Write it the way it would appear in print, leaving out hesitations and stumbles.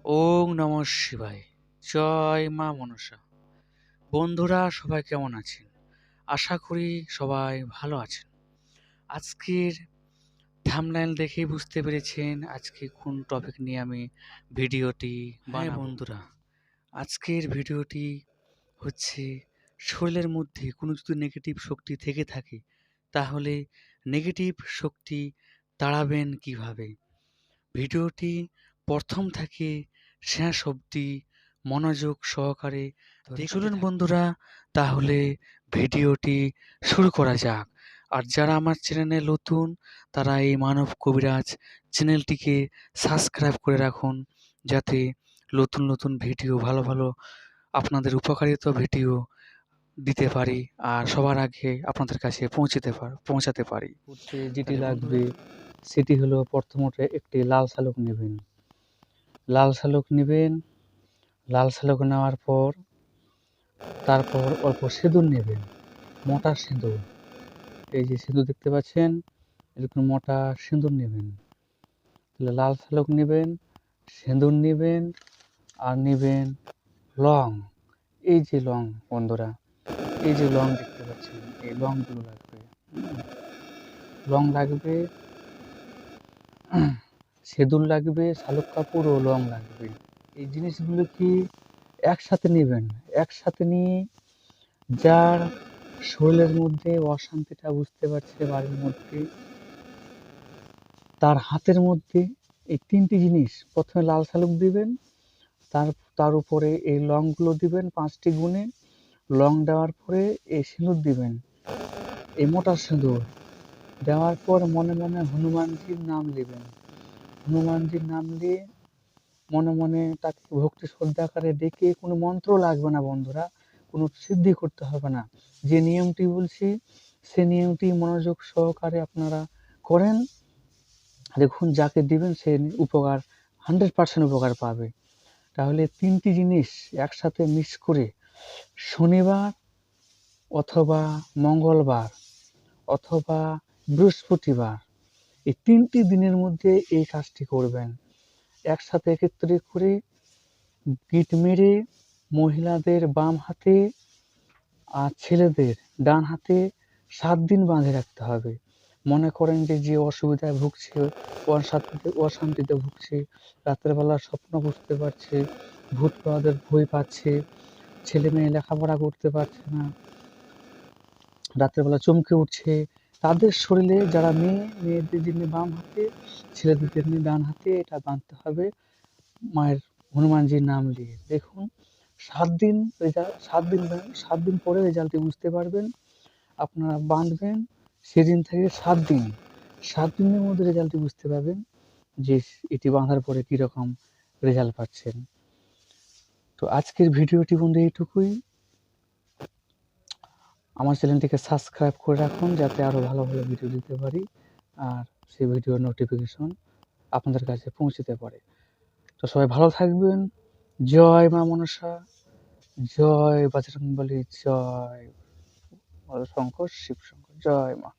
ওং নমঃ শিবায়। জয় মা মনসা। বন্ধুরা সবাই কেমন আছেন? আশা করি সবাই ভালো আছেন। আজকের থাম্বনেল দেখেই বুঝতে পেরেছেন আজকে কোন টপিক নিয়ে আমি ভিডিওটি বানাবো। বন্ধুরা, আজকের ভিডিওটি হচ্ছে শরীরের মধ্যে কোনো যদি নেগেটিভ শক্তি থেকে থাকে তাহলে নেগেটিভ শক্তি তাড়াবেন কিভাবে। ভিডিওটি প্রথম থেকে শেষ অবধি মনোযোগ সহকারে চলুন বন্ধুরা, তাহলে ভিডিওটি শুরু করা যাক। আর যারা আমার চ্যানেলে নতুন তারা এই মানব কবিরাজ চ্যানেলটিকে সাবস্ক্রাইব করে রাখুন, যাতে নতুন নতুন ভিডিও ভালো ভালো আপনাদের উপকারিত ভিডিও দিতে পারি আর সবার আগে আপনাদের কাছে পৌঁছাতে পারি। যেটি লাগবে সেটি হলো প্রথমত একটি লাল শালুক নেবেন। লাল শালুক নেবেন। লাল শালুক নেওয়ার পর তারপর অল্প সিঁদুর নেবেন, মোটা সিঁদুর। এই যে সিঁদুর দেখতে পাচ্ছেন, এরকম মোটা সিঁদুর নেবেন। তাহলে লাল শালুক নেবেন, সিঁদুর নেবেন, আর নেবেন লং। এই যে লং বন্ধুরা, এই যে লং দেখতে পাচ্ছেন, এই লংগুলো লাগবে। লং লাগবে, সিঁদুর লাগবে, শালুক কাপড় ও লং লাগবে। এই জিনিসগুলো কি একসাথে নেবেন। একসাথে নিয়ে যার শরীরের মধ্যে অশান্তিটা বুঝতে পারছে বাড়ির মধ্যে, তার হাতের মধ্যে এই তিনটি জিনিস প্রথমে লাল শালুক দিবেন, তার উপরে এই লংগুলো দিবেন 5টি গুণে। লং দেওয়ার পরে এই সিঁদুর দিবেন, এই মোটা সিঁদুর দেওয়ার পর মনে মনে হনুমানজির নাম নেবেন। হনুমানজির নাম নিয়ে মনে মনে তাকে ভক্তি শ্রদ্ধাকারে ডেকে, কোনো মন্ত্র লাগবে না বন্ধুরা, কোনো সিদ্ধি করতে হবে না। যে নিয়মটি বলছি সে নিয়মটি মনোযোগ সহকারে আপনারা করেন, দেখুন যাকে দিবেন সে উপকার 100% উপকার পাবে। তাহলে তিনটি জিনিস একসাথে মিক্স করে শনিবার অথবা মঙ্গলবার অথবা বৃহস্পতিবার এই 3টি দিনের মধ্যে এই কাজটি করবেন। একসাথে একত্রে করে গিট মেরে মহিলাদের বাম হাতে আর ছেলেদের ডান হাতে 7 দিন বাঁধে রাখতে হবে। মনে করেন যে অসুবিধায় ভুগছে, অশান্তিতে ভুগছে, রাতের বেলা স্বপ্ন বুঝতে পারছে, ভূত প্রেতের ভয় পাচ্ছে, ছেলে মেয়ে লেখাপড়া করতে পারছে না, রাতের বেলা চমকে উঠছে, তাদের শরীরে যারা মেয়েদের জন্য বাম হাতে, ছেলেদের জন্য ডান হাতে এটা বাঁধতে হবে মায়ের হনুমানজির নাম নিয়ে। দেখুন 7 দিন রেজাল্ট, 7 দিন পরে রেজাল্টটি বুঝতে পারবেন। আপনারা বাঁধবেন সেদিন থেকে 7 দিনের মধ্যে রেজাল্টটি বুঝতে পারবেন যে এটি বাঁধার পরে কীরকম রেজাল্ট পাচ্ছেন। তো আজকের ভিডিওটি বন্ধু এইটুকুই। আমার চ্যানেলটিকে সাবস্ক্রাইব করে রাখুন যাতে আরও ভালো ভালো ভিডিও দিতে পারি আর সেই ভিডিওর নোটিফিকেশন আপনাদের কাছে পৌঁছতে পারে। তো সবাই ভালো থাকবেন। জয় মা মনসা, জয় বজরংবলী, জয় শঙ্কর শিব শঙ্কর, জয় মা।